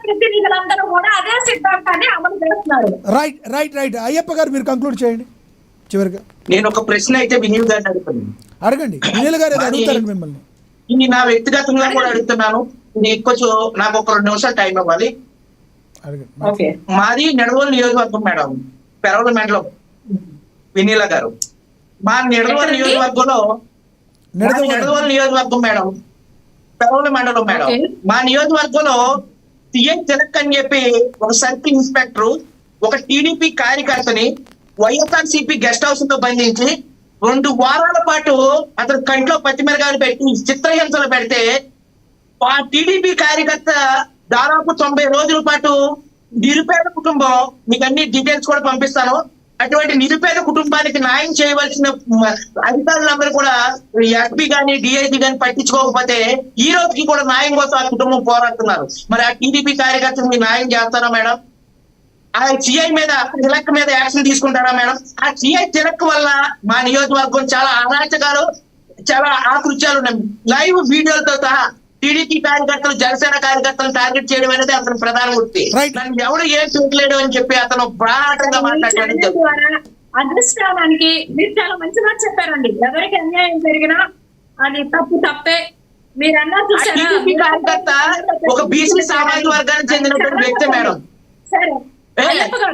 ప్రతినిధులందరూ కూడా అదే సిద్ధాంతాన్ని అమలు చేస్తున్నారు. రైట్ రైట్ రైట్ అయ్యప్ప గారు మీరు కంక్లూడ్ చేయండి చివరిగా. నేను ఒక ప్రశ్న అయితే వినీల్ గారిని అడుగుతున్నాను. అడగండి, వినీల్ గారు ఏదో అడుగుతారండి మిమ్మల్ని. ఇది నా వ్యక్తిగతంగా కూడా అడుగుతున్నాను. కొంచెం నాకు ఒక 2 నిమిషాలు టైం ఇవ్వాలి. అడగండి. మాది నిడదవోలు నియోజకవర్గం మేడం, పెరవల మండలం. వినీల గారు మా నిడదవోలు నియోజకవర్గంలో నిడదవోలు నియోజకవర్గం మేడం, పెరవల మండలం మేడం. మా నియోజకవర్గంలో సిఐ తిలక్ అని చెప్పి ఒక సర్కిల్ ఇన్స్పెక్టర్ ఒక టీడీపీ కార్యకర్తని వైఎస్ఆర్సీపీ గెస్ట్ హౌస్ తో బంధించి 2 వారాల పాటు అతను కంట్లో పచ్చిమిరకాయలు పెట్టి చిత్రహింసలు పెడితే ఆ టీడీపీ కార్యకర్త దాదాపు 90 రోజుల పాటు నిరుపేద కుటుంబం, మీకు అన్ని డీటెయిల్స్ కూడా పంపిస్తాను, అటువంటి నిరుపేద కుటుంబానికి న్యాయం చేయవలసిన అధికారులందరూ కూడా ఎస్పీ గాని డిఐజీ గాని పట్టించుకోకపోతే ఈ రోజుకి కూడా న్యాయం కోసం ఆ కుటుంబం పోరాడుతున్నారు. మరి ఆ టీడీపీ కార్యకర్తలు మీరు న్యాయం చేస్తారా మేడం? ఆ సిఐ మీద తిలక్ మీద యాక్షన్ తీసుకుంటారా మేడం? ఆ సిఐ తిలక్ వల్ల మా నియోజకవర్గం చాలా అరాచకాలు, చాలా ఆకృత్యాలు ఉన్నాయి. లైవ్ వీడియోలతో సహా టీడీపీ కార్యకర్తలు, జనసేన కార్యకర్తలు టార్గెట్ చేయడం అనేది అతను ప్రధాన వృత్తి. నన్ను ఎవరు ఏం చూడలేడు అని చెప్పి అతను ప్రాణాటంగా మాట్లాడడానికి అదృష్టానికి మీరు చాలా మంచిగా చెప్పారండి. ఎవరికి అన్యాయం జరిగినా అది తప్పే. మీరు అన్నారు టీడీపీ కార్యకర్త ఒక బీసీ సామాజిక వర్గానికి చెందినటువంటి వ్యక్తి మేడం. సరే,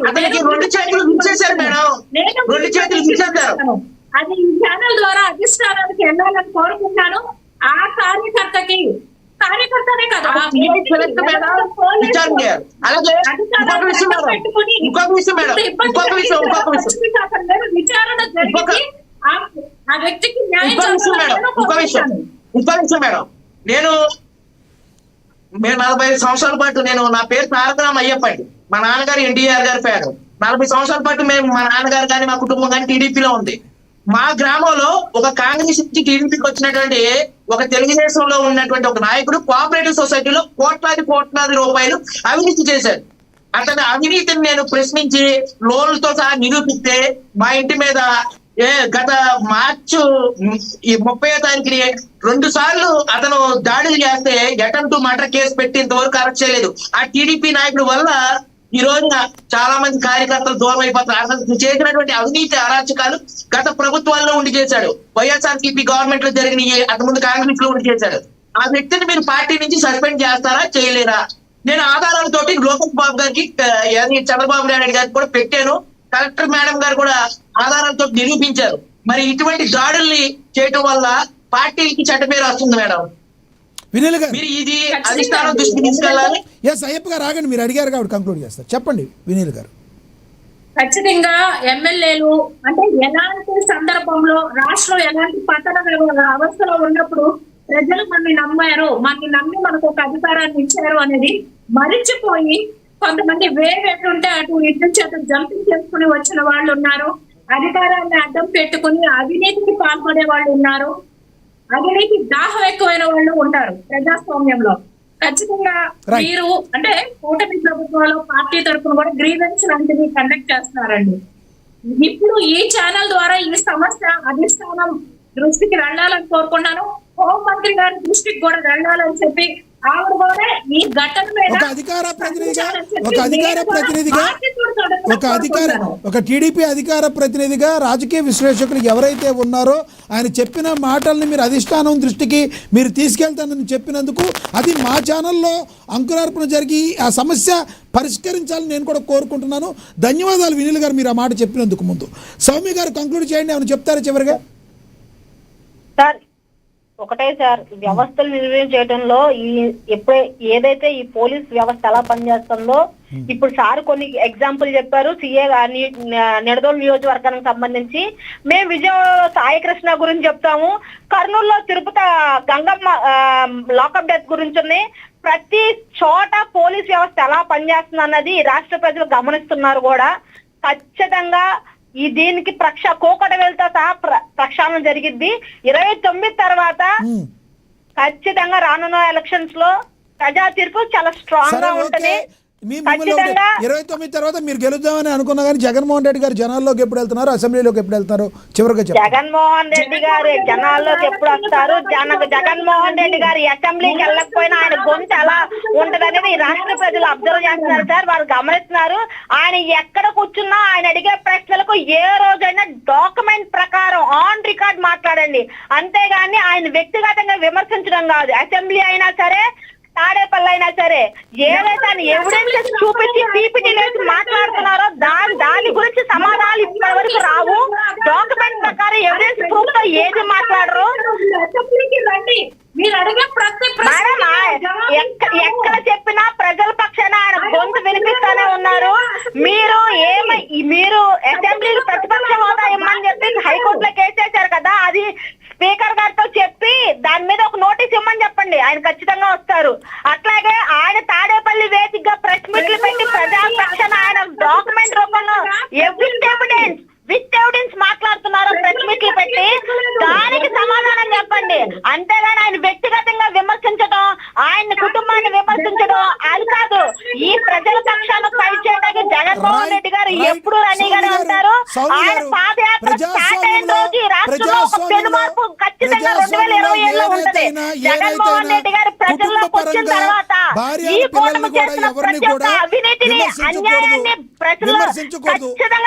అతనికి 2 చేతులు ఇచ్చేశారు మేడం, 2 చేతులు ఇచ్చేశారు. అది ఈ ఛానల్ ద్వారా అధిష్టానానికి వెళ్ళాలని కోరుకుంటాను. ఆ కార్యకర్తనే కదా విచారణ జరిగి ఆ వ్యక్తికి ఇంకో విషయం మేడం, నేను 45 సంవత్సరాల పాటు నా పేరు తారకరామ అయ్యప్ప అండి. మా నాన్నగారు ఎన్టీఆర్ గారి పేరు. 40 సంవత్సరాల పాటు మా నాన్నగారు కానీ మా కుటుంబం కానీ టీడీపీలో ఉంది. మా గ్రామంలో ఒక కాంగ్రెస్ నుంచి టీడీపీకి వచ్చినటువంటి ఒక తెలుగుదేశంలో ఉన్నటువంటి ఒక నాయకుడు కోఆపరేటివ్ సొసైటీలో కోట్లాది రూపాయలు అవినీతి చేశాడు. అతని అవినీతిని నేను ప్రశ్నించి లోన్లతో సహా నిరూపిస్తే మా ఇంటి మీద గత మార్చి 30వ తారీఖుని 2 సార్లు అతను దాడులు చేస్తే అటెంప్ట్ టు మర్డర్ కేసు పెట్టి ఇంతవరకు అరెస్ట్ చేయలేదు. ఆ టీడీపీ నాయకుడి వల్ల ఈ రోజున చాలా మంది కార్యకర్తలు దూరం అయిపోతారు. అతను చేసినటువంటి అవినీతి అరాచకాలు గత ప్రభుత్వాల్లో ఉండి చేశాడు. వైఎస్ఆర్సీపీ గవర్నమెంట్ లో జరిగిన అంత ముందు కాంగ్రెస్ లో ఉండి చేశాడు. ఆ వ్యక్తిని మీరు పార్టీ నుంచి సస్పెండ్ చేస్తారా చేయలేరా? నేను ఆధారాలతోటి లోకేష్ బాబు గారికి, చంద్రబాబు నాయుడు గారికి కూడా పెట్టాను. కలెక్టర్ మేడం గారు కూడా ఆధారాలతో నిరూపించారు. మరి ఇటువంటి దాడుల్ని చేయటం వల్ల పార్టీకి చెడ్డ పేరు వస్తుంది మేడం. వినీల్ గారు మీరు ఇది అధిష్టానం దృష్టికి తీసుకెళ్ళాలి. ఎస్ అయ్యప్ప గారు ఆగండి, మీరు అడిగారు కాబట్టి కంక్లూడ్ చేస్తారు. చెప్పండి వినీల్ గారు. ఖచ్చితంగా ఎమ్మెల్యేలు అంటే ఎలాంటి సందర్భంలో రాష్ట్రం ఎలాంటి పతన అవస్థలో ఉన్నప్పుడు ప్రజలు మనల్ని నమ్మారు, మనల్ని నమ్మి మనకు ఒక అధికారాన్ని ఇచ్చారు అనేది మరిచిపోయి కొంతమంది ఎట్లుంటే అటు ఇటు చేత జంపింగ్ చేసుకుని వచ్చిన వాళ్ళు ఉన్నారు. అధికారాన్ని అడ్డం పెట్టుకుని అవినీతికి పాల్పడే వాళ్ళు ఉన్నారు. అవినీతి దాహం ఎక్కువైన వాళ్ళు ఉంటారు ప్రజాస్వామ్యంలో. ఖచ్చితంగా మీరు అంటే కూటమి ప్రభుత్వంలో పార్టీ తరఫున కూడా గ్రీవెన్స్ లాంటివి కండక్ట్ చేస్తున్నారండి. ఇప్పుడు ఈ ఛానల్ ద్వారా ఈ సమస్య అధిష్టానం దృష్టికి వెళ్ళాలని కోరుకున్నాను. హోంమంత్రి గారి దృష్టికి కూడా వెళ్ళాలని చెప్పి ఆవిడ కూడా ఈ ఘటన మీద ఒక టీడీపీ అధికార ప్రతినిధిగా రాజకీయ విశ్లేషకులు ఎవరైతే ఉన్నారో ఆయన చెప్పిన మాటల్ని మీరు అధిష్టానం దృష్టికి మీరు తీసుకెళ్తానని చెప్పినందుకు అది మా ఛానల్లో అంకురార్పణ జరిగి ఆ సమస్య పరిష్కరించాలని నేను కూడా కోరుకుంటున్నాను. ధన్యవాదాలు వినీల్ గారు మీరు ఆ మాట చెప్పినందుకు. ముందు సౌమ్య గారు కంక్లూడ్ చేయండి, ఏమైనా చెప్తారా చివరిగా? ఒకటే సార్, వ్యవస్థలు నిర్వహణ చేయడంలో ఏదైతే ఈ పోలీస్ వ్యవస్థ ఎలా పనిచేస్తుందో ఇప్పుడు సార్ కొన్ని ఎగ్జాంపుల్ చెప్పారు. సిఏ నిడదవోలు నియోజకవర్గానికి సంబంధించి మేము విజయవాడలో సాయి కృష్ణ గురించి చెప్తాము, కర్నూలులో తిరుపతి గంగమ్మ లాకప్ డెత్ గురించి ఉంది. ప్రతి చోట పోలీస్ వ్యవస్థ ఎలా పనిచేస్తుంది అన్నది రాష్ట్ర ప్రజలు గమనిస్తున్నారు కూడా. ఖచ్చితంగా దీనికి కోకటవేలుతో సహా ప్రక్షాళన జరిగిద్ది. 29 తర్వాత ఖచ్చితంగా రానున్న ఎలక్షన్స్ లో ప్రజా తీర్పు చాలా స్ట్రాంగ్ గా ఉంటుంది. మిమ్మల్ని 29 తర్వాత మీరు గెలుద్దామని అనుకున్నా కానీ జగన్మోహన్ రెడ్డి గారు జనాల్లోకి ఎప్పుడు వెళ్తున్నారు, అసెంబ్లీలోకి ఎప్పుడు వెళ్తున్నారు, చివరిగా చెప్పండి. జగన్మోహన్ రెడ్డి గారు జనాల్లోకి ఎప్పుడు వస్తారు? జగన్మోహన్ రెడ్డి గారు అసెంబ్లీకి వెళ్ళకపోయినా ఆయన గొంతు ఎలా ఉంటదనేది ఈ రాష్ట్ర ప్రజలు అబ్జర్వ్ చేస్తున్నారు సార్, వారు గమనిస్తున్నారు. ఆయన ఎక్కడ కూర్చున్నా ఆయన అడిగే ప్రశ్నలకు ఏ రోజైనా డాక్యుమెంట్ ప్రకారం ఆన్ రికార్డ్ మాట్లాడండి, అంతేగాని ఆయన వ్యక్తిగతంగా విమర్శించడం కాదు. అసెంబ్లీ అయినా సరే, తాడేపల్లి అయినా సరే, ఏదైతే ఆయన ఎవిడెన్స్ చూపించి పీపీటీ వేసి మాట్లాడుతున్నారో దాని గురించి సమాధానాలు ఇప్పటి వరకు రావు. డాక్యుమెంట్ ప్రకారం ఎవిడెన్స్ ప్రూఫ్ తో ఏది మాట్లాడరు. అసెంబ్లీకి రండి, మీరు అడిగే ప్రతి ఎక్కడ చెప్పినా ప్రజల పక్షాన ఆయన గొంతు వినిపిస్తానే ఉన్నారు. మీరు అసెంబ్లీకి ప్రతిపక్ష హోదా ఇమ్మని చెప్పి హైకోర్టులో కేసేశారు కదా, అది స్పీకర్ గారితో చెప్పి దాని మీద ఒక నోటీస్ ఇమ్మని చెప్పండి, ఆయన ఖచ్చితంగా వస్తారు. అట్లాగే ఆయన తాడేపల్లి వేదికగా ప్రెస్ మీట్లు పెట్టి ప్రజా పక్షాన ఆయన డాక్యుమెంట్ రూపంలో విత్ ఎవిడెన్స్ మాట్లాడుతున్నారో ప్రెస్ మీట్లు పెట్టి దానికి సమాధానం చెప్పండి. అంతేగాని ఆయన వ్యక్తిగతంగా విమర్శించడం, ఆయన కుటుంబాన్ని విమర్శించడం అది కాదు. ఈ ప్రజల పక్షాన ఫైట్ చేయడానికి జగన్మోహన్ రెడ్డి గారు ఎప్పుడు రెడీగానే ఉంటారు. ఆయన పాదయాత్ర స్టార్ట్ అయిన రోజు రాష్ట్రంలో ఒక పెను మార్పు ఖచ్చితంగా 2027లో ఉంటది. జగన్మోహన్ రెడ్డి గారు ప్రజల్లోకి వచ్చిన తర్వాత ఈ కూటమి చేసిన ప్రతి ఒక్క అవినీతిని, అన్యాయాన్ని ప్రజలు ఖచ్చితంగా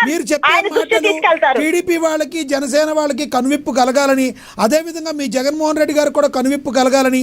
ఆయన దృష్టి తీసుకెళ్తారు. టీడీపీ వాళ్ళకి, జనసేన వాళ్ళకి కనువిప్పు కలగాలని, అదేవిధంగా మీ జగన్మోహన్ రెడ్డి గారు కూడా కనువిప్పు కలగాలని